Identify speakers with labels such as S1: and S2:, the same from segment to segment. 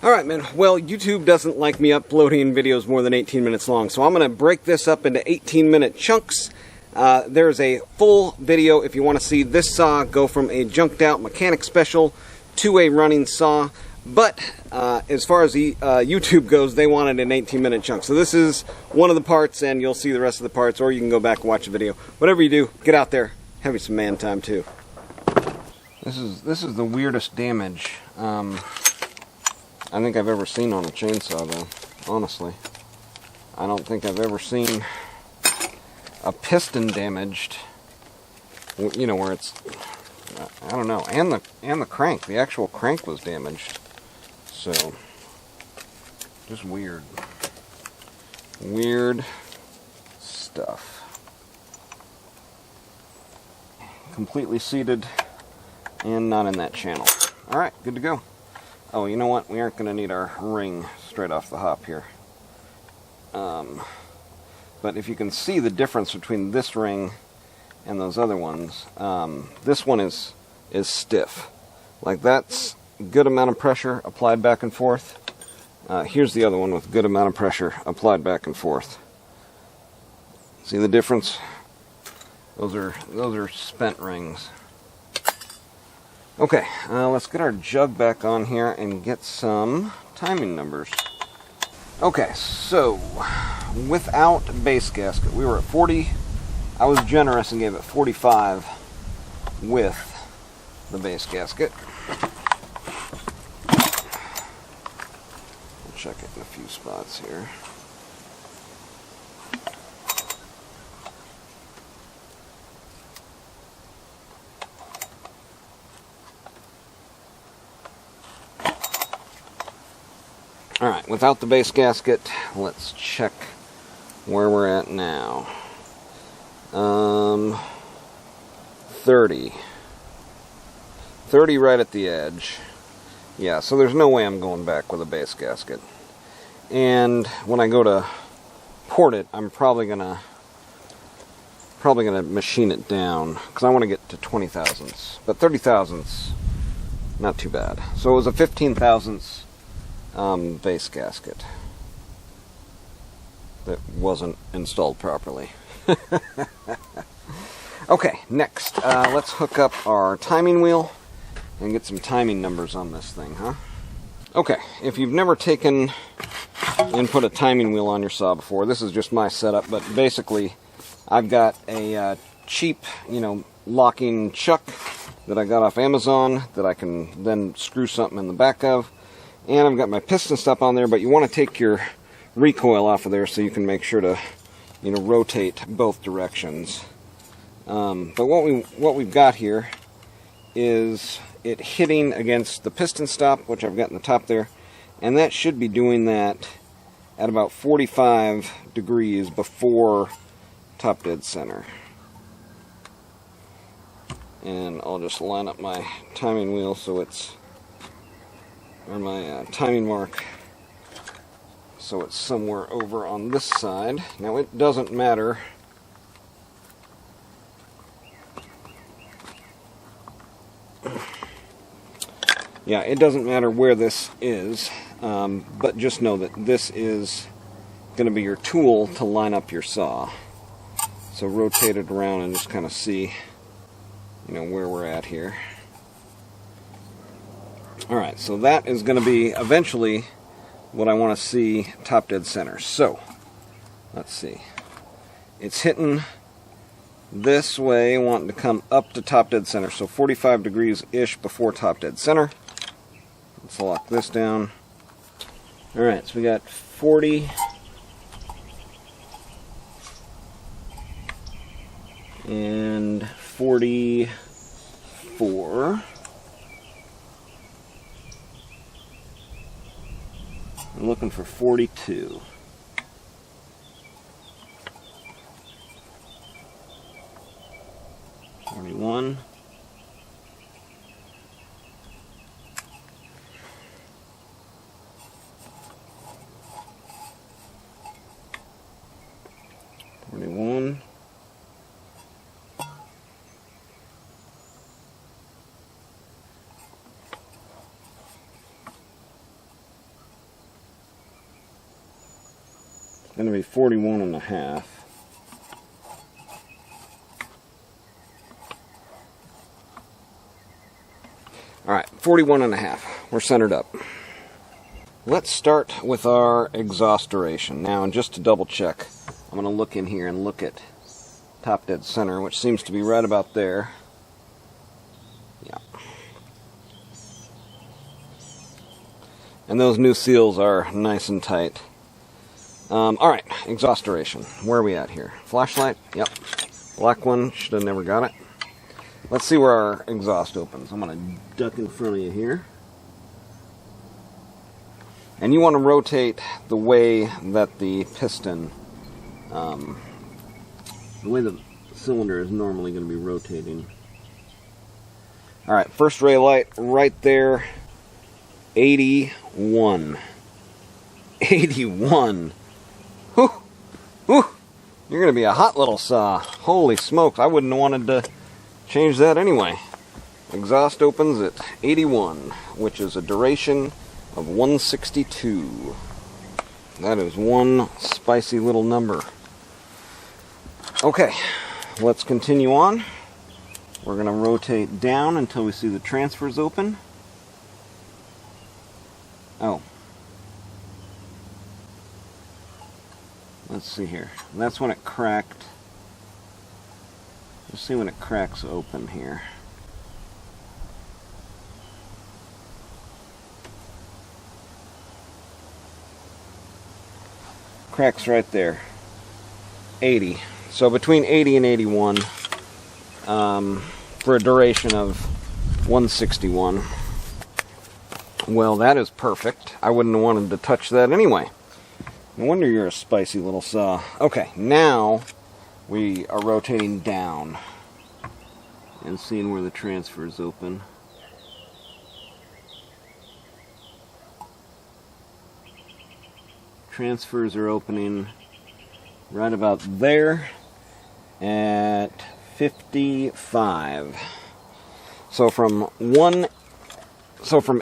S1: Alright, man. Well, YouTube doesn't like me uploading videos more than 18 minutes long, so I'm going to break this up into 18-minute chunks. There's a full video if you want to see this saw go from a junked out mechanic special to a running saw. But as far as the YouTube goes, they wanted an 18-minute chunk. So this is one of the parts, and you'll see the rest of the parts, or you can go back and watch the video. Whatever you do, get out there. Have you some man time, too. This is the weirdest damage I think I've ever seen on a chainsaw, though, honestly. I don't think I've ever seen a piston damaged, you know, where it's, I don't know, and the crank, the actual crank was damaged. So, just weird. Weird stuff. Completely seated and not in that channel. Alright, good to go. Oh, you know what? We aren't going to need our ring straight off the hop here. But if you can see the difference between this ring and those other ones, this one is stiff. Like, that's good amount of pressure applied back and forth. Here's the other one with good amount of pressure applied back and forth. See the difference? Those are spent rings. Okay, let's get our jug back on here and get some timing numbers. Okay, so without base gasket, we were at 40. I was generous and gave it 45 with the base gasket. We'll check it in a few spots here. Alright, without the base gasket, let's check where we're at now. 30. 30 right at the edge. Yeah, so there's no way I'm going back with a base gasket. And when I go to port it, I'm probably gonna machine it down, because I want to get to 20 thousandths. But 30 thousandths, not too bad. So it was a 15 thousandths base gasket that wasn't installed properly. Okay, next, let's hook up our timing wheel and get some timing numbers on this thing, huh? Okay, if you've never taken and put a timing wheel on your saw before, this is just my setup, but basically I've got a cheap, locking chuck that I got off Amazon that I can then screw something in the back of. And I've got my piston stop on there, but you want to take your recoil off of there so you can make sure to, rotate both directions. But what we've got here is it hitting against the piston stop, which I've got in the top there, and that should be doing that at about 45 degrees before top dead center. And I'll just line up my timing wheel so it's, or my timing mark, so it's somewhere over on this side. Now it doesn't matter it doesn't matter where this is, but just know that this is going to be your tool to line up your saw. So rotate it around and just kind of see, where we're at here. Alright, so that is going to be eventually what I want to see top dead center. So, let's see. It's hitting this way, wanting to come up to top dead center. So 45 degrees-ish before top dead center. Let's lock this down. Alright, so we got 40. And 44. I'm looking for 42. $41. $41. going to be 41.5. Alright, 41.5. We're centered up. Let's start with our exhaust duration. Now, and just to double check, I'm going to look in here and look at top dead center, which seems to be right about there. Yeah. And those new seals are nice and tight. Alright, exhaust duration. Where are we at here? Flashlight? Yep. Black one, should have never got it. Let's see where our exhaust opens. I'm going to duck in front of you here. And you want to rotate the way that the piston, the way the cylinder is normally going to be rotating. Alright, first ray light right there, 81. 81. Whew. Whew. You're going to be a hot little saw. Holy smokes, I wouldn't have wanted to change that anyway. Exhaust opens at 81, which is a duration of 162. That is one spicy little number. Okay, let's continue on. We're going to rotate down until we see the transfers open. Oh. Let's see here. That's when it cracked. Let's see when it cracks open here. Cracks right there. 80. So between 80 and 81 for a duration of 161. Well, that is perfect. I wouldn't have wanted to touch that anyway. No wonder you're a spicy little saw. Okay, now we are rotating down and seeing where the transfers open. Transfers are opening right about there at 55. So from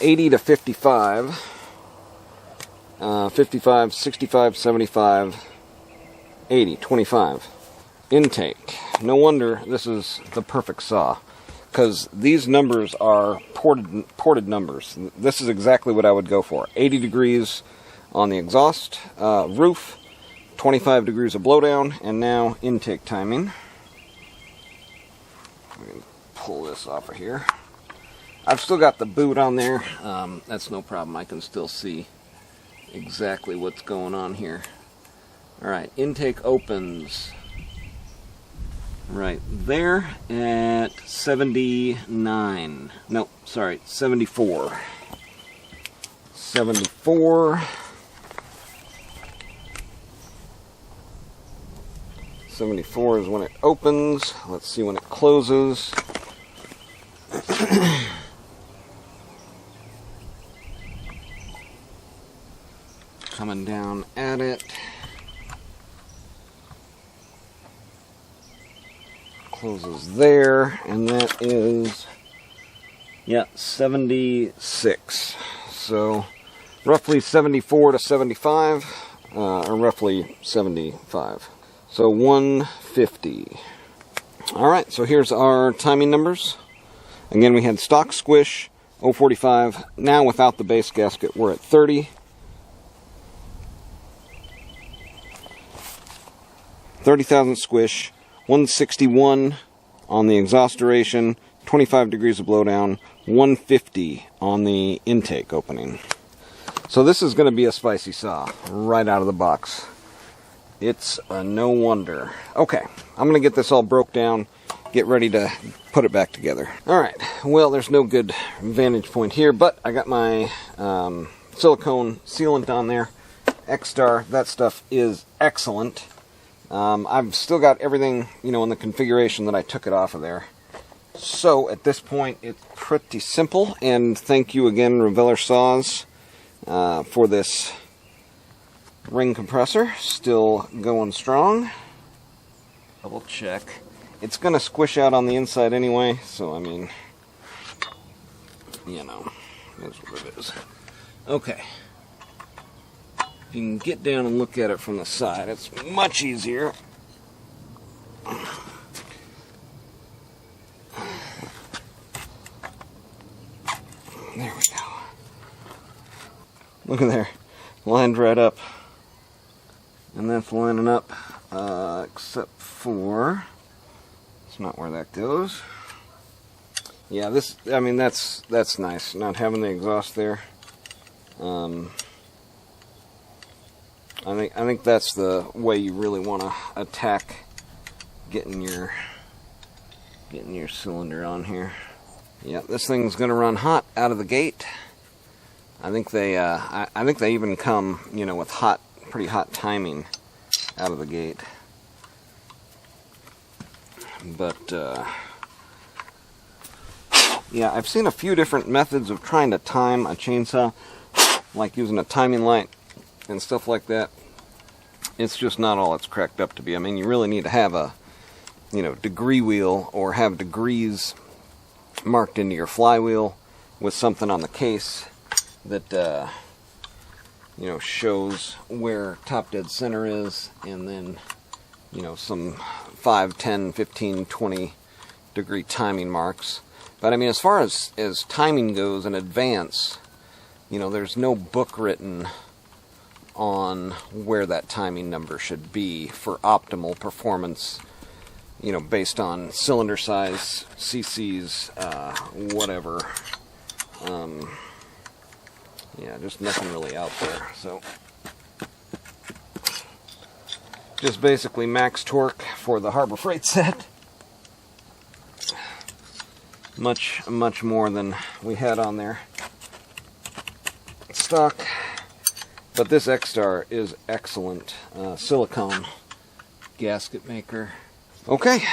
S1: 80 to 55, 55, 65, 75, 80, 25. Intake. No wonder this is the perfect saw, because these numbers are ported numbers. This is exactly what I would go for. 80 degrees on the exhaust roof, 25 degrees of blowdown, and now intake timing. I'm going to pull this off of here. I've still got the boot on there. That's no problem. I can still see exactly what's going on here. Alright, intake opens right there at 79. No, sorry, 74. 74. 74 is when it opens. Let's see when it closes. Coming down at it. Closes there, and that is, yeah, 76. So roughly 74 to 75, or roughly 75. So 150. Alright, so here's our timing numbers. Again, we had stock squish, 045. Now without the base gasket, we're at 30. 30,000 squish, 161 on the exhaust duration, 25 degrees of blowdown, 150 on the intake opening. So this is going to be a spicy saw right out of the box. It's a no wonder. Okay, I'm going to get this all broke down, get ready to put it back together. Alright, well, there's no good vantage point here, but I got my silicone sealant on there. X-Star, that stuff is excellent. I've still got everything, in the configuration that I took it off of there. So, at this point, it's pretty simple, and thank you again, Reveller Saws, for this ring compressor. Still going strong. Double check. It's going to squish out on the inside anyway, so, that's what it is. Okay. If you can get down and look at it from the side, it's much easier. There we go. Look at there, lined right up. And that's lining up, except for, it's not where that goes. Yeah, this, I mean, that's nice, not having the exhaust there. I think that's the way you really want to attack getting your cylinder on here. Yeah, this thing's gonna run hot out of the gate. I think they even come, you know, with pretty hot timing out of the gate. But yeah, I've seen a few different methods of trying to time a chainsaw, like using a timing light and stuff like that. It's just not all it's cracked up to be. I mean, you really need to have a, you know, degree wheel, or have degrees marked into your flywheel with something on the case that you know, shows where top dead center is, and then, you know, some 5, 10, 15, 20 degree timing marks. But I mean, as far as timing goes in advance, you know, there's no book written on where that timing number should be for optimal performance, you know, based on cylinder size, cc's, whatever. Yeah, just nothing really out there. So just basically max torque for the Harbor Freight set. Much more than we had on there stock. But this X-Star is excellent. Silicone gasket maker. Okay,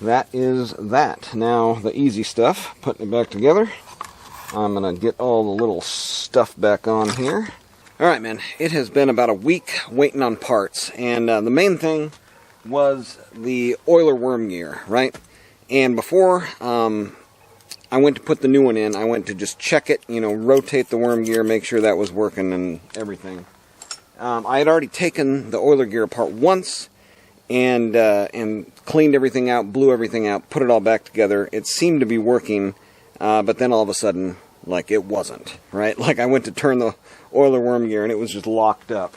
S1: that is that. Now the easy stuff, putting it back together. I'm gonna get all the little stuff back on here. Alright, man, it has been about a week waiting on parts, and the main thing was the oiler worm gear, right? And before I went to put the new one in, I went to just check it, you know, rotate the worm gear, make sure that was working and everything. I had already taken the oiler gear apart once and cleaned everything out, blew everything out, put it all back together. It seemed to be working, but then all of a sudden, like, it wasn't, right? Like, I went to turn the oiler worm gear and it was just locked up.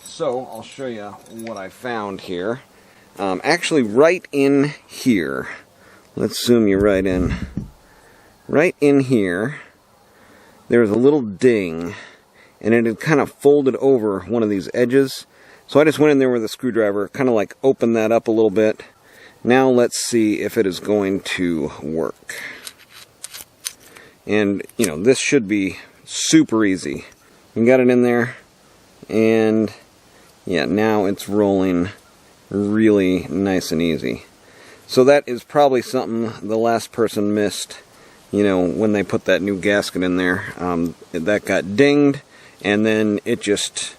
S1: So I'll show you what I found here. Actually, right in here, let's zoom you right in. Right in here, there was a little ding, and it had kind of folded over one of these edges. So I just went in there with a screwdriver, kind of like opened that up a little bit. Now let's see if it is going to work. And, you know, this should be super easy. We got it in there, and yeah, now it's rolling really nice and easy. So that is probably something the last person missed, you know, when they put that new gasket in there. That got dinged, and then it just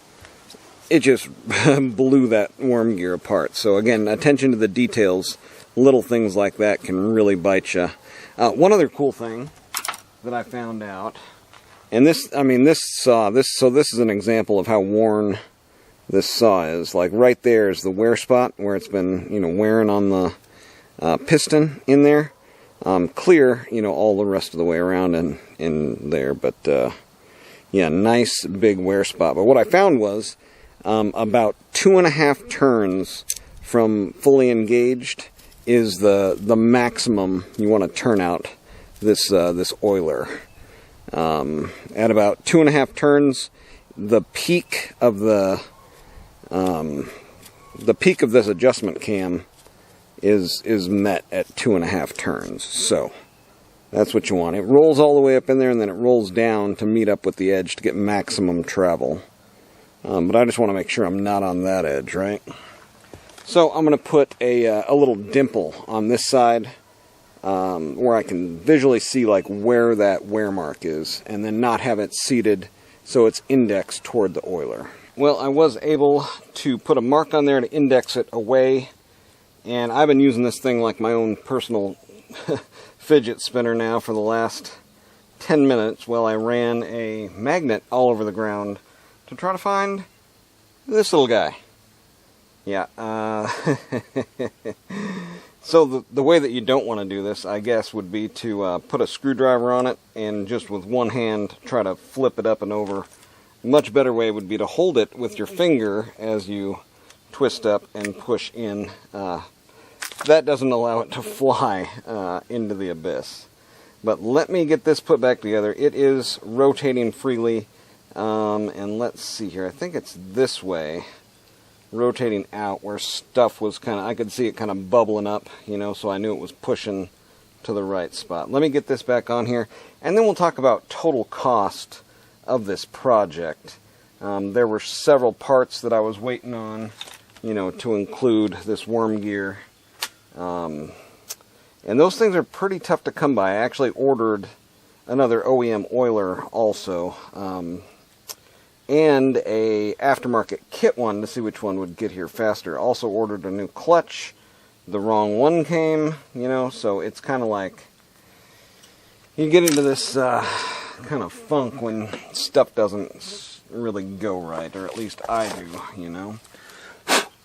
S1: blew that worm gear apart. So again, attention to the details, little things like that can really bite you. One other cool thing that I found out, and this, I mean, this saw, so this is an example of how worn this saw is. Like, right there is the wear spot where it's been, you know, wearing on the piston in there. Clear, you know, all the rest of the way around and in there, but yeah, nice big wear spot. But what I found was about 2.5 turns from fully engaged is the maximum you want to turn out this this oiler. At about 2.5 turns, the peak of this adjustment cam is met at 2.5 turns. So that's what you want. It rolls all the way up in there, and then it rolls down to meet up with the edge to get maximum travel. But I just want to make sure I'm not on that edge, right? So I'm going to put a little dimple on this side where I can visually see like where that wear mark is, and then not have it seated so it's indexed toward the oiler. Well, I was able to put a mark on there to index it away, and I've been using this thing like my own personal fidget spinner now for the last 10 minutes while I ran a magnet all over the ground to try to find this little guy. Yeah, so the way that you don't want to do this, I guess, would be to put a screwdriver on it and just with one hand try to flip it up and over. A much better way would be to hold it with your finger as you twist up and push in. That doesn't allow it to fly into the abyss. But let me get this put back together. It is rotating freely, and let's see here. I think it's this way. Rotating out where stuff was kind of, I could see it kind of bubbling up, you know, so I knew it was pushing to the right spot. Let me get this back on here, and then we'll talk about total cost of this project. There were several parts that I was waiting on, you know, to include this worm gear. And those things are pretty tough to come by. I actually ordered another OEM oiler also. And a aftermarket kit one to see which one would get here faster. Also ordered a new clutch. The wrong one came, you know, so it's kind of like you get into this kind of funk when stuff doesn't really go right, or at least I do, you know.